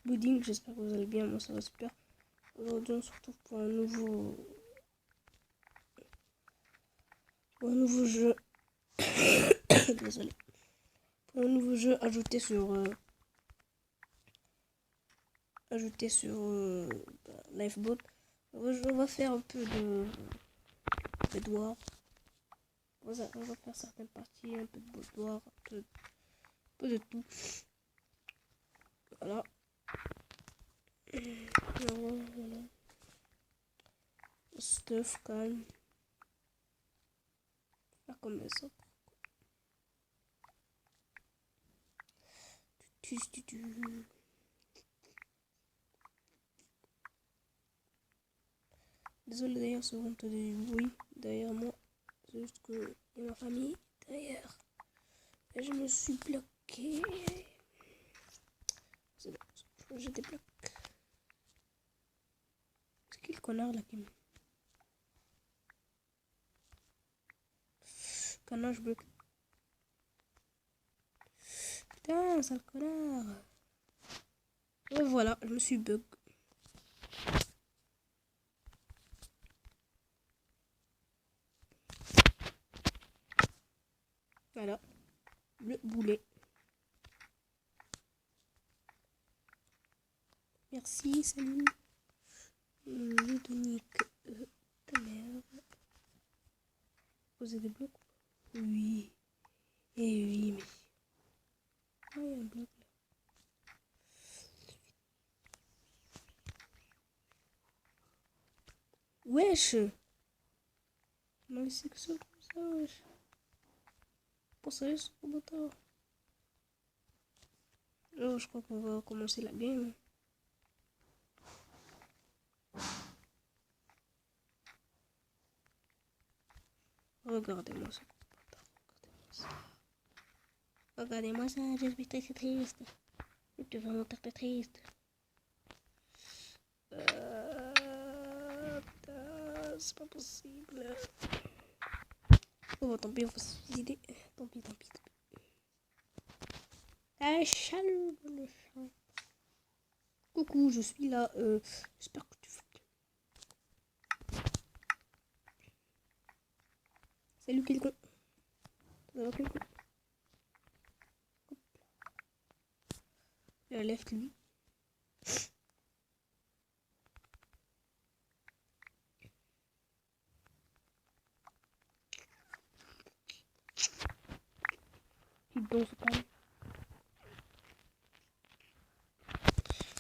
Bouding, j'espère que vous allez bien, moi ça va super. Aujourd'hui on se retrouve pour un nouveau jeu. Désolé. Pour un nouveau jeu ajouté sur Lifeboat. On va faire un peu de Bedwars. On va faire certaines parties, un peu de Bedwars, un peu de tout. Voilà. Voilà. Stuff calme. Faire comme ça. Désolé d'ailleurs si vous entendez du bruit derrière moi. C'est juste que il y a ma famille derrière. Et je me suis bloqué. C'est bon, je débloque. C'est qui le connard là qui me... Connard, je bloque. Putain, sale connard. Et voilà, je me suis bug. Voilà, le boulet. Merci, salut. Je nique ta mère. Poser des blocs. Oui. Et oui, mais... Ah, il y a un bloc là. Wesh. On m'a laissé que ça comme ça, wesh. Pour ça, ce bâtard. Oh, je crois qu'on va commencer la game. Regardez-moi ça. Regardez-moi ça, je suis très triste. Je suis vraiment très triste. C'est pas possible. Oh, tant pis, on va se suicider. Tant pis. Ah, salut, le chat. Coucou, je suis là. J'espère que tu vas bien. Salut, quelqu'un. Ça va, quelqu'un? Lève lui. Bidon, c'est pas.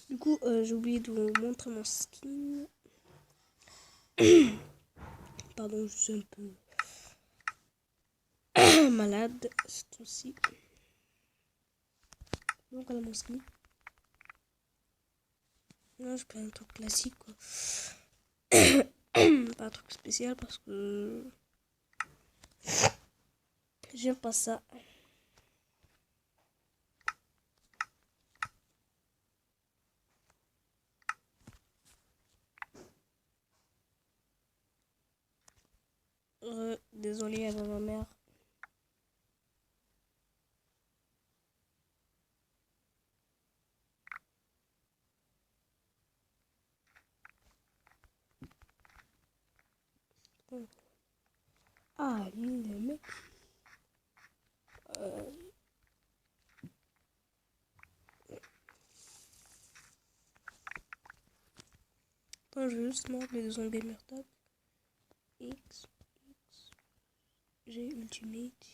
Du coup, j'ai oublié de vous montrer mon skin. Pardon, je suis un peu malade ce temps-ci. Donc, voilà mon skin. Non, je prends un truc classique, quoi. Pas un truc spécial parce que j'aime pas ça. Désolé avec ma mère. Ah, lui, le mec. Attends, je vais juste mettre les deux gamer tag. X, G, Ultimate.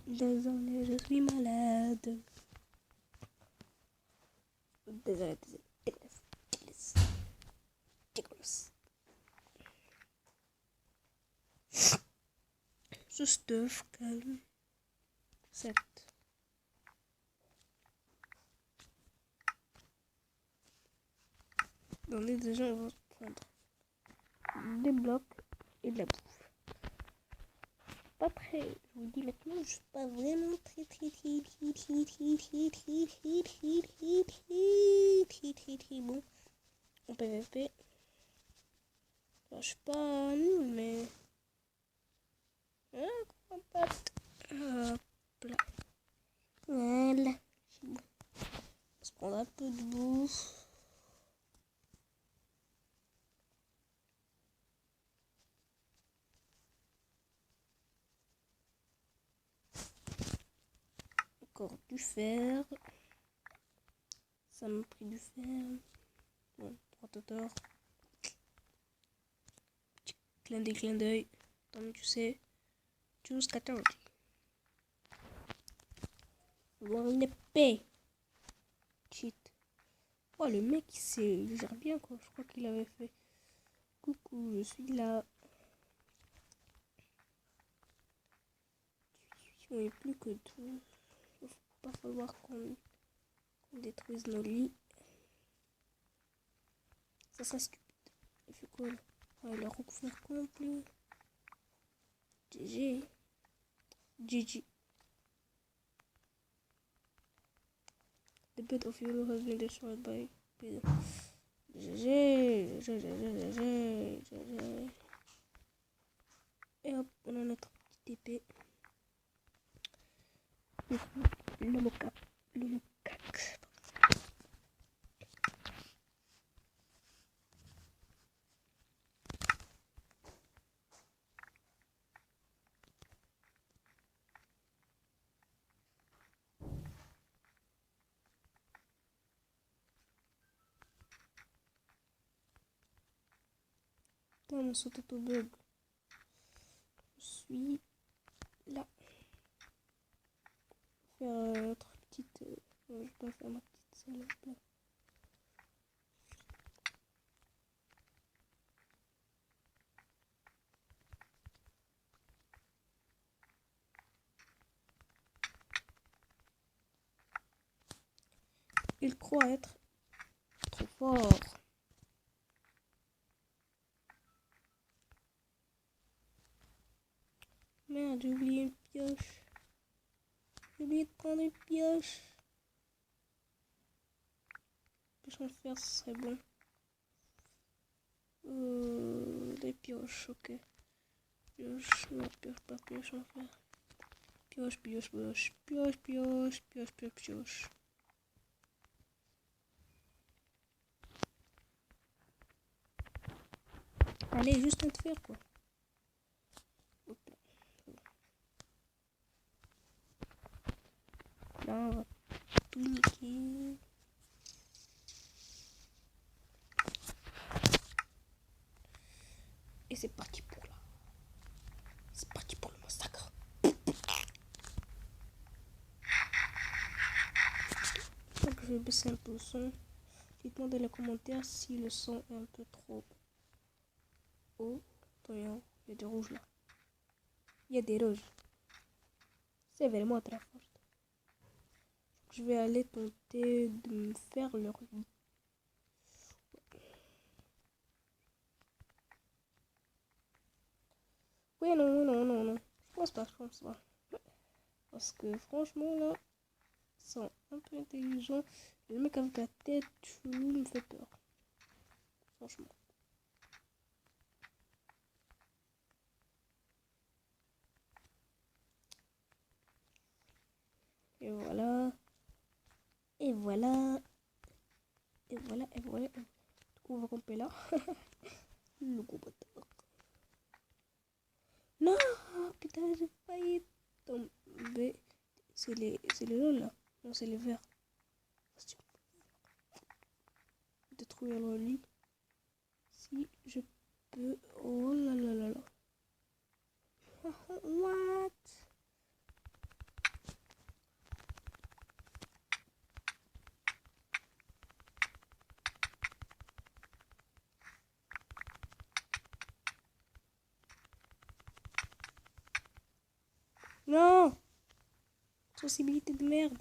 Désolé, je suis malade. Désolé. Dégueulasse. Ce stuff, calme. 7. Attendez, déjà, on va prendre des blocs et de la bouffe. Pas très, je vous dis maintenant, je suis pas vraiment très bon en PVP. Enfin, je suis pas nul, mais hop là. Voilà, c'est bon. On va se prendre un peu de bouffe. Encore du fer. Ça m'a pris du fer. Bon, 3 totors. Clin d'œil. Comme tu sais. Choose 14. Avoir une épée. Cheat. Oh, le mec, il gère bien, quoi. Je crois qu'il avait fait. Coucou, je suis là. Il n'y a plus que tout. Il va pas falloir qu'on détruise nos lits. Ça serait stupide. Il fait quoi là? Ouais, le recouvert complet. GG. GG. The bed of yellow has been destroyed by GG. GG. Et hop, on a notre petite épée. Le mocac. Putain, mon saut auto-bug. Je suis là. Faire notre petite... je vais pas faire ma petite salope là. Il croit être trop fort. Merde, j'ai oublié une pioche. J'ai oublié de prendre une pioche. Pioche en fer, ce serait bon. Des pioches, ok. Pioche, non, pioche, pas pioche en fer. Pioche. Allez, juste un de fer, quoi. Là, on va tout niquer. Et c'est parti pour là. C'est parti pour le massacre. Donc je vais baisser un peu le son. Dites-moi dans les commentaires si le son est un peu trop haut. Attends, il y a des rouges là. Il y a des rouges. C'est vraiment très fort. Je vais aller tenter de me faire leur lit. Oui, non. Je pense pas. Parce que franchement là, ils sont un peu intelligents. Le mec avec la tête chelou me fait peur. Franchement. Et voilà. Du coup, on va camper là. Le gros bâtard. Non, putain, j'ai failli tomber. C'est les jaunes là. Non, c'est les verts. Détruire le lit. Si je peux. Oh là là là là. What? Non! Sensibilité de merde.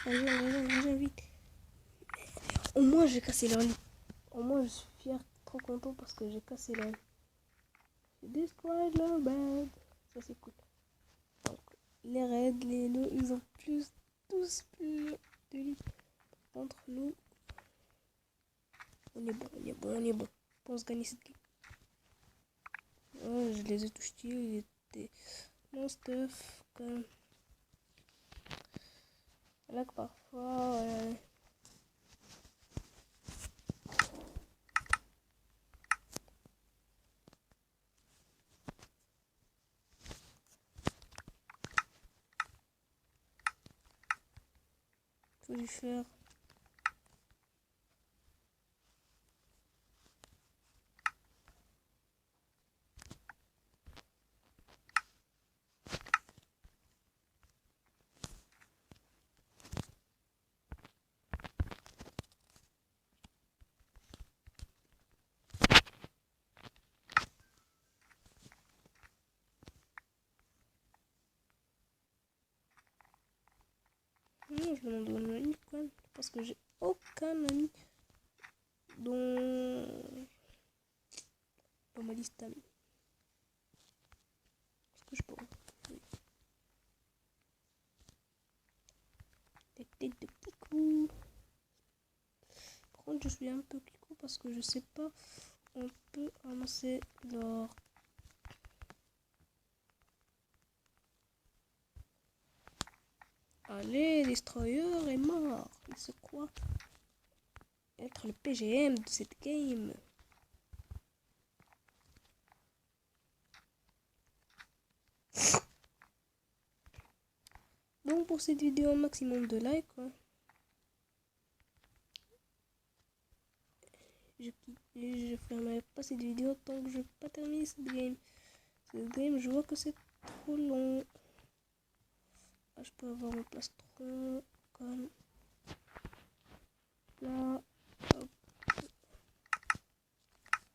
Vas-y, vite. Au moins, j'ai cassé leur lit. Au moins, je suis fier, trop content parce que j'ai cassé leur lit. J'ai destroyed leur bed. Ça, c'est cool. Donc, les raids, les loups, ils ont tous plus de lit. Entre nous, on est bon. Je pense gagner cette game. Oh, je les ai tous tués, ils étaient mon stuff. Comme... Là que parfois, faut lui faire. Non, je demande un ami quand même, parce que j'ai aucun ami dans ma liste d'amis. Est-ce que je peux des têtes de picou. Par contre, je suis un peu picou parce que je sais pas. On peut amasser l'or. Allez, Destroyer est mort. Il se croit être le PGM de cette game. Donc pour cette vidéo, un maximum de likes. Hein. Je fermerai pas cette vidéo tant que je n'ai pas terminé cette game. Cette game, je vois que c'est trop long. Ah, je peux avoir mon plastron comme là. Hop.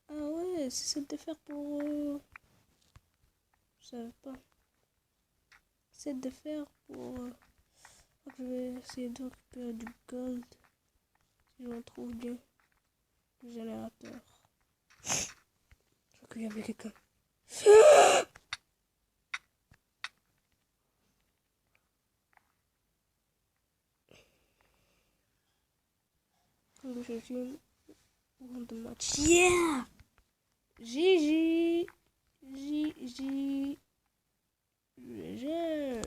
Ah ouais, c'est cette de fer pour... Je savais pas. C'est de fer pour... Je vais essayer de récupérer du gold. Si j'en trouve bien. Le générateur. Je crois qu'il y avait quelqu'un. Je suis de match. Yeah! GG! GG! GG!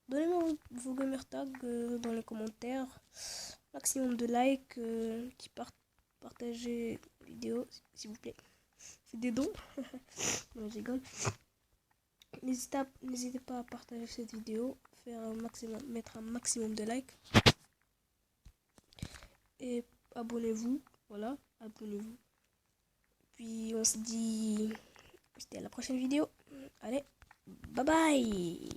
Donnez-moi vos gamer tags dans les commentaires. Maximum de likes, qui partagez la vidéo, s'il vous plaît. C'est des dons. Non, je rigole. N'hésitez pas à partager cette vidéo, mettre un maximum de likes. Et abonnez-vous. Voilà, abonnez-vous. Puis on se dit à la prochaine vidéo. Allez, bye bye!